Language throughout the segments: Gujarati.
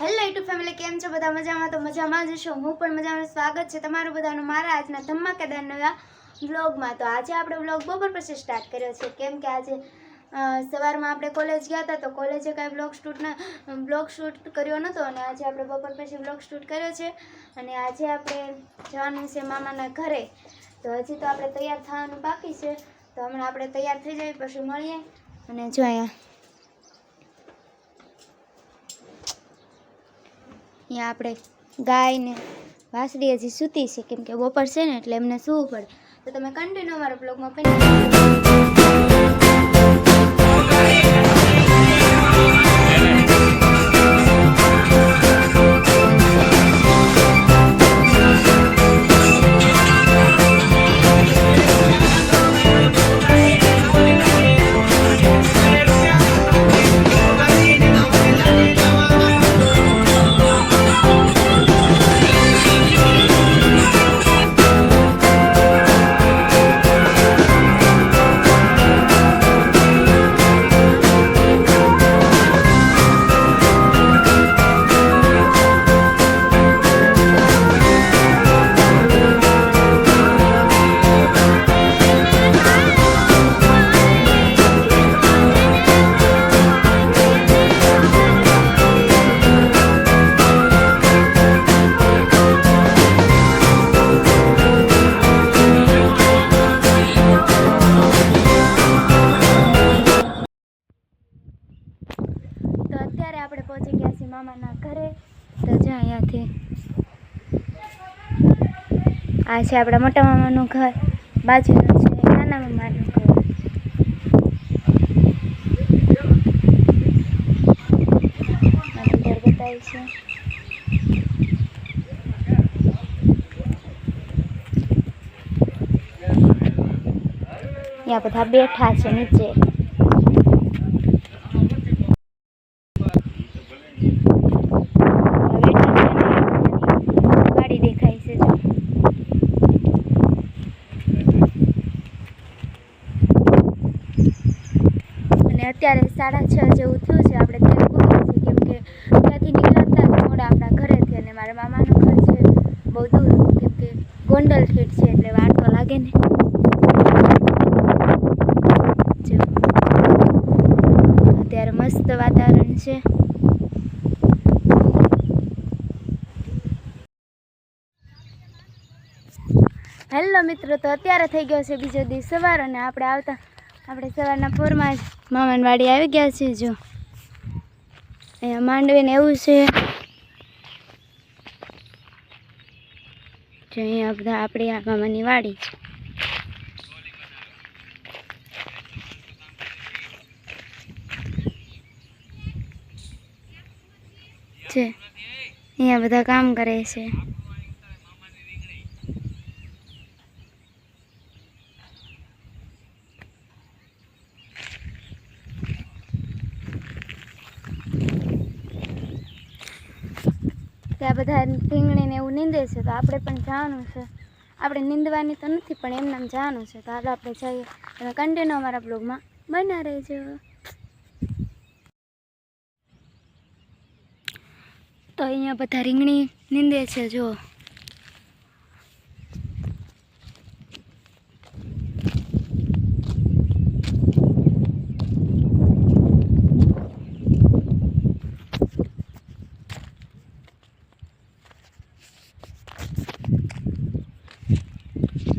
હેલો યુટ્યુબ ફેમિલી, કેમ છો બધા? મજામાં? તો મજામાં જ છો, હું પણ મજામાં. સ્વાગત છે તમારું બધાનું મારા આજના ધમાકેદાર નવા વ્લોગમાં. તો આજે આપણે વ્લોગ બપોર પછી સ્ટાર્ટ કર્યો છે, કેમ કે આજે સવારમાં આપણે કોલેજ ગયા હતા, તો કોલેજે કાંઈ બ્લોગ શૂટ કર્યો નહોતો, અને આજે આપણે બપોર પછી બ્લોગ શૂટ કર્યો છે. અને આજે આપણે જવાનું છે મામાના ઘરે. તો હજી તો આપણે તૈયાર થવાનું બાકી છે, તો હમણાં આપણે તૈયાર થઈ જઈએ પછી મળીએ. અને જો અહીંયા આપણે ગાય ને વાસળી હજી સૂતી છે, કેમ કે બપોર છે ને એટલે એમને સૂવું પડે. તો તમે કન્ટિન્યુ અમારા બ્લોગમાં પણ આપણે પહોંચી ગયા છીએ મામાના ઘરે. તો જો અહીંયાથી આ છે આપણા મોટા મામાનું ઘર, બાજુનું છે નાના મામાનું ઘર. ઘર બતાવી છે. અહીંયા બધા બેઠા છે નીચે. અત્યારે 6:30 જેવું થયું છે. આપણે ત્યારે પૂછ્યું છે, કેમ કે ત્યાંથી નીકળતા જ મોડા આપણા ઘરેથી. અને મારા મામાનું ઘર છે બહુ દૂર, કેમ કે ગોંડલ ફીટ છે એટલે વાર તો લાગે ને. અત્યારે મસ્ત વાતાવરણ છે. હેલો મિત્રો, તો અત્યારે થઈ ગયો છે બીજો દિવસ સવાર, અને આપણે સવારના પોરમાં જ મામાની વાડી આવી ગયા છીએ. જો અહીંયા માંડવીને એવું છે. જો અહીંયા બધા આપણી આ મામાની વાડી છે. અહીંયા બધા કામ કરે છે. ત્યાં બધા રીંગણીને એવું નીંદે છે, તો આપણે પણ જવાનું છે. આપણે નીંદવાની તો નથી, પણ એમને આમ જવાનું છે. તો હાલો આપણે જઈએ. તમે કન્ટિન્યુ અમારા બ્લોગમાં બના રહેજો. તો અહીંયા બધા રીંગણી નીંદે છે. જો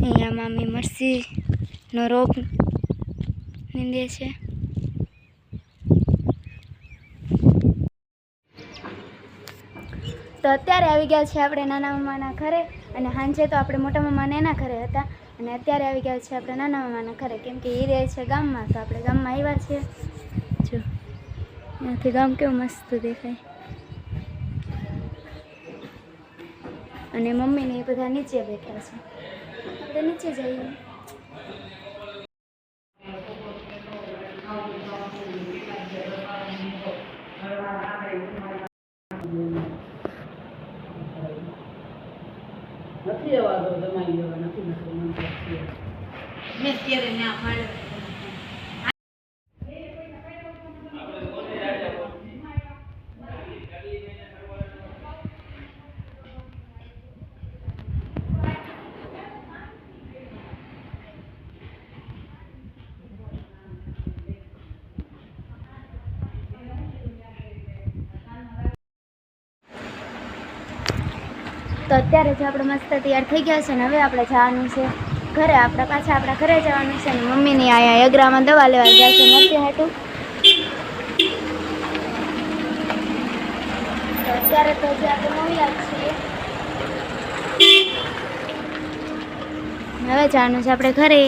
અહીંયા મામી મરસીનો રોપ નીંદે છે. તો અત્યારે આવી ગયા છે આપણે નાના મામાના ઘરે, અને સાંજે તો આપણે મોટા મામાને એના ઘરે હતા, અને અત્યારે આવી ગયા છે આપણે નાના મામાના ઘરે, કેમ કે એ રહે છે ગામમાં. તો આપણે ગામમાં આવ્યા છીએ. જો ત્યાંથી ગામ કેવું મસ્ત દેખાય. અને મમ્મીને એ બધા નીચે બેઠા છે. આપણે નીચે જઈએ. નથી અવાજો તમારી જેવા નથી મેં ત્યારે ના પાડે. તો અત્યારે જ આપણે મસ્ત તૈયાર થઈ ગયા છે ને હવે આપણે જવાનું છે ઘરે. આપણે પાછા આપણા ઘરે જવાનું છે ને મમ્મીની અહીંયા યગરામાં દવા લેવા ગયા છે નથી હાટું. તો અત્યારે તો હજી આપણે મળ્યા જ છીએ. હવે જવાનું છે આપણે ઘરે.